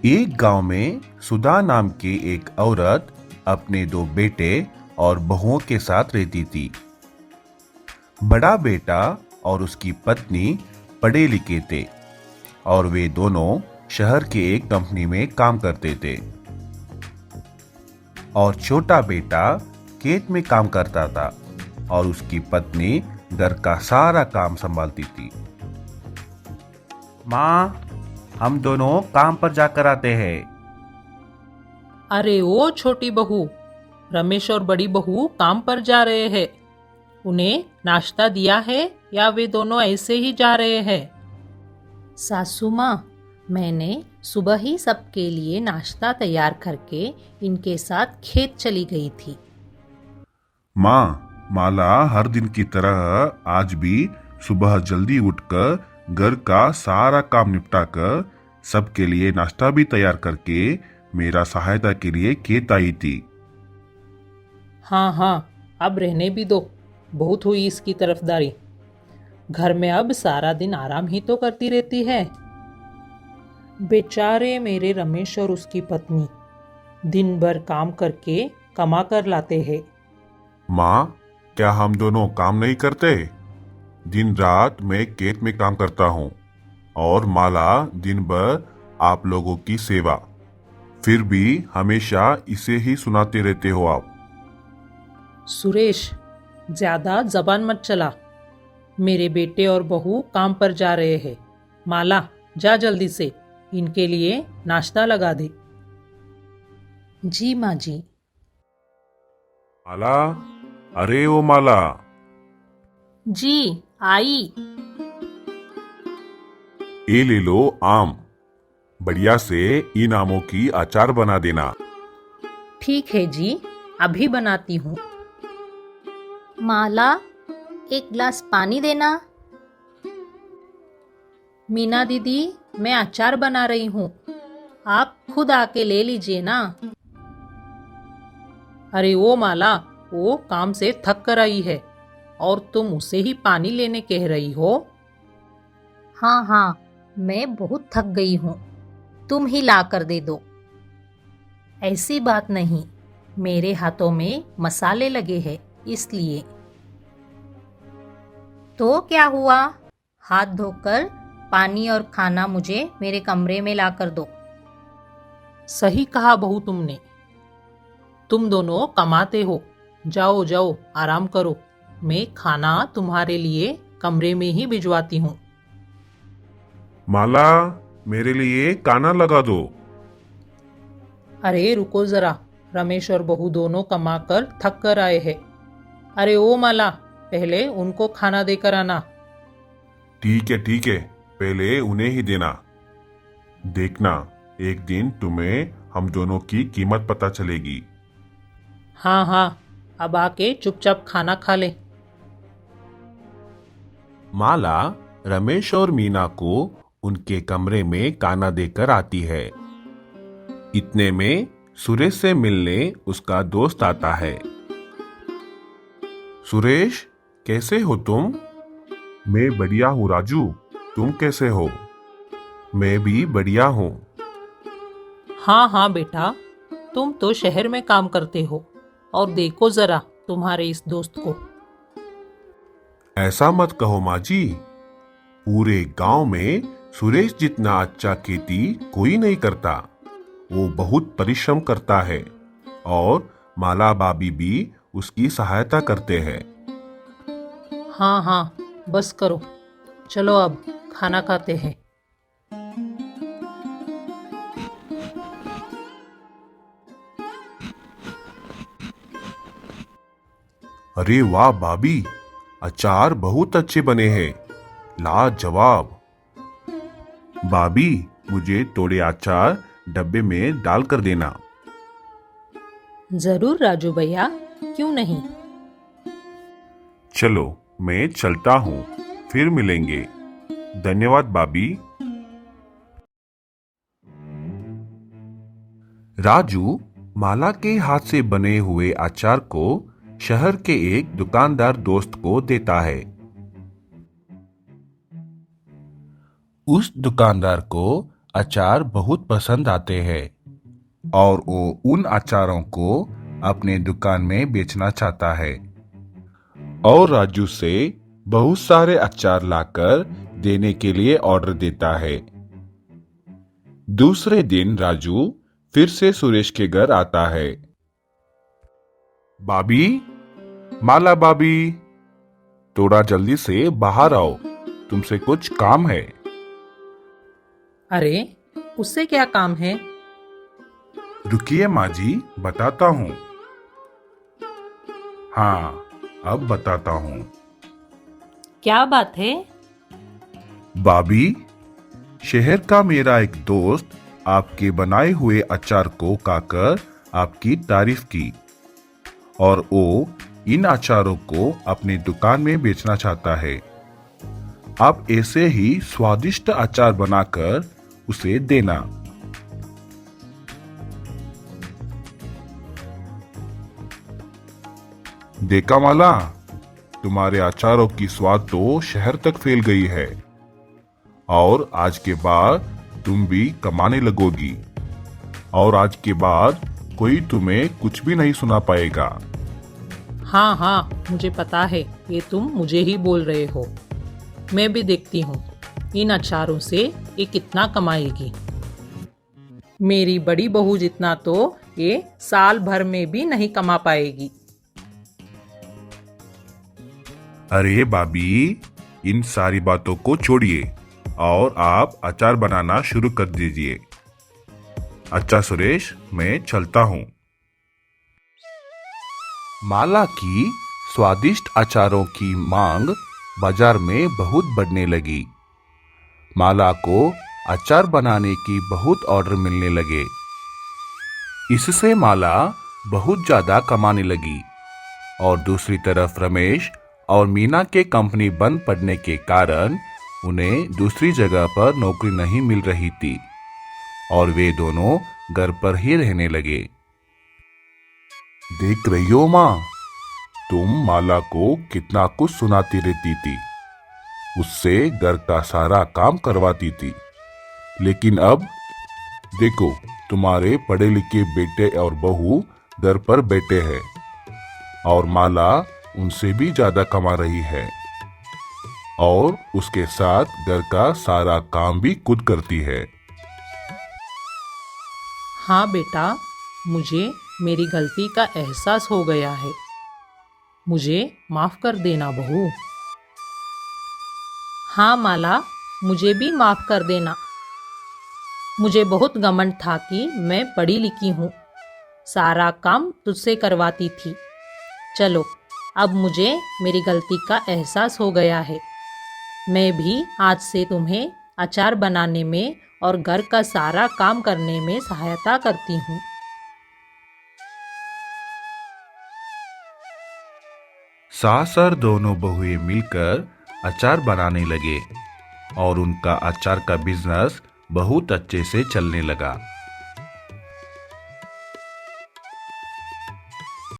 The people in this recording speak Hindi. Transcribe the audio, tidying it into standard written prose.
एक गांव में सुधा नाम की एक औरत अपने दो बेटे और बहुओं के साथ रहती थी। बड़ा बेटा और उसकी पत्नी पढ़े लिखे थे और वे दोनों शहर के एक कंपनी में काम करते थे और छोटा बेटा खेत में काम करता था और उसकी पत्नी घर का सारा काम संभालती थी। माँ, हम दोनों काम पर जाकर आते हैं। अरे ओ छोटी बहू, रमेश और बड़ी बहू काम पर जा रहे हैं। उन्हें नाश्ता दिया है या वे दोनों ऐसे ही जा रहे हैं? सासू माँ, मैंने सुबह ही सबके लिए नाश्ता तैयार करके इनके साथ खेत चली गई थी। माँ, माला हर दिन की तरह आज भी सुबह जल्दी उठकर घर का सारा काम निपटाकर सबके लिए नाश्ता भी तैयार करके मेरा सहायता के लिए खेत आई थी। हाँ हाँ, अब रहने भी दो, बहुत हुई इसकी तरफदारी। घर में अब सारा दिन आराम ही तो करती रहती है। बेचारे मेरे रमेश और उसकी पत्नी दिन भर काम करके कमा कर लाते हैं। माँ, क्या हम दोनों काम नहीं करते? दिन रात मैं खेत में काम करता हूँ और माला दिन भर आप लोगों की सेवा। फिर भी हमेशा इसे ही सुनाते रहते हो आप। सुरेश, ज्यादा जबान मत चला। मेरे बेटे और बहू काम पर जा रहे हैं। माला, जा जल्दी से, इनके लिए नाश्ता लगा दे। जी माँ जी। माला, अरे ओ माला, जी आई। ये ले लो आम। बढ़िया से इन आमों की अचार बना देना। ठीक है जी, अभी बनाती हूँ। माला, एक गिलास पानी देना। मीना दीदी, मैं अचार बना रही हूँ, आप खुद आके ले लीजिए ना। अरे ओ माला, वो काम से थक कर आई है और तुम उसे ही पानी लेने कह रही हो? हाँ हाँ, मैं बहुत थक गई हूँ, तुम ही ला कर दे दो। ऐसी बात नहीं, मेरे हाथों में मसाले लगे हैं इसलिए। तो क्या हुआ, हाथ धोकर पानी और खाना मुझे मेरे कमरे में ला कर दो। सही कहा बहू तुमने। तुम दोनों कमाते हो, जाओ जाओ आराम करो। मैं खाना तुम्हारे लिए कमरे में ही भिजवाती हूँ। माला, मेरे लिए काना लगा दो। अरे रुको जरा, रमेश और बहू दोनों कमाकर थक कर आए हैं। अरे ओ माला, पहले उनको खाना देकर आना। ठीक है, पहले उन्हें ही देना। देखना, एक दिन तुम्हें हम दोनों की कीमत पता चलेगी। हाँ हाँ, अब आके चुपचाप खाना खा ले। माला रमेश और मीना को उनके कमरे में काना देकर आती है। इतने में सुरेश से मिलने उसका दोस्त आता है। सुरेश, कैसे हो तुम? मैं बढ़िया हूँ राजू, तुम कैसे हो? मैं भी बढ़िया हूँ। हाँ हाँ बेटा, तुम तो शहर में काम करते हो और देखो जरा तुम्हारे इस दोस्त को। ऐसा मत कहो माँ जी, पूरे गांव में सुरेश जितना अच्छा खेती कोई नहीं करता। वो बहुत परिश्रम करता है और माला भाभी भी उसकी सहायता करते हैं। हाँ हाँ, बस करो, चलो अब खाना खाते हैं। अरे वाह भाभी, अचार बहुत अच्छे बने हैं, लाजवाब। भाभी, मुझे थोड़े अचार डब्बे में डाल कर देना। जरूर राजू भैया, क्यों नहीं। चलो, मैं चलता हूँ, फिर मिलेंगे। धन्यवाद भाभी। राजू माला के हाथ से बने हुए अचार को शहर के एक दुकानदार दोस्त को देता है। उस दुकानदार को अचार बहुत पसंद आते हैं और वो उन अचारों को अपने दुकान में बेचना चाहता है और राजू से बहुत सारे अचार लाकर देने के लिए ऑर्डर देता है। दूसरे दिन राजू फिर से सुरेश के घर आता है। भाभी, माला भाभी, थोड़ा जल्दी से बाहर आओ, तुमसे कुछ काम है। अरे, उससे क्या काम है? रुकिए माँ जी, बताता हूँ। हाँ, अब बताता हूँ। क्या बात है? भाभी, शहर का मेरा एक दोस्त आपके बनाए हुए अचार को खाकर आपकी तारीफ की और वो इन अचारों को अपनी दुकान में बेचना चाहता है। आप ऐसे ही स्वादिष्ट अचार बनाकर उसे देना। देखा माला, तुम्हारे अचारों की स्वाद तो शहर तक फैल गई है और आज के बाद तुम भी कमाने लगोगी और आज के बाद कोई तुम्हें कुछ भी नहीं सुना पाएगा। हाँ हाँ, मुझे पता है, ये तुम मुझे ही बोल रहे हो। मैं भी देखती हूँ इन अचारों से ये कितना कमाएगी। मेरी बड़ी बहू जितना तो ये साल भर में भी नहीं कमा पाएगी। अरे भाभी, इन सारी बातों को छोड़िए और आप अचार बनाना शुरू कर दीजिए। अच्छा सुरेश, मैं चलता हूँ। माला की स्वादिष्ट अचारों की मांग बाजार में बहुत बढ़ने लगी। माला को अचार बनाने की बहुत ऑर्डर मिलने लगे। इससे माला बहुत ज्यादा कमाने लगी और दूसरी तरफ रमेश और मीना के कंपनी बंद पड़ने के कारण उन्हें दूसरी जगह पर नौकरी नहीं मिल रही थी और वे दोनों घर पर ही रहने लगे। देख रही हो माँ, तुम माला को कितना कुछ सुनाती रहती थी, उससे घर का सारा काम करवाती थी, लेकिन अब देखो तुम्हारे पढ़े लिखे बेटे और बहू घर पर बैठे हैं और माला उनसे भी ज्यादा कमा रही है और उसके साथ घर का सारा काम भी खुद करती है। हाँ बेटा, मुझे मेरी गलती का एहसास हो गया है। मुझे माफ कर देना बहू। हाँ माला, मुझे भी माफ कर देना। मुझे बहुत घमंड था कि मैं पढ़ी लिखी हूँ, सारा काम तुझसे करवाती थी। चलो, अब मुझे मेरी गलती का एहसास हो गया है। मैं भी आज से तुम्हें अचार बनाने में और घर का सारा काम करने में सहायता करती हूँ। सास और दोनों बहुएं मिलकर अचार बनाने लगे और उनका अचार का बिजनेस बहुत अच्छे से चलने लगा।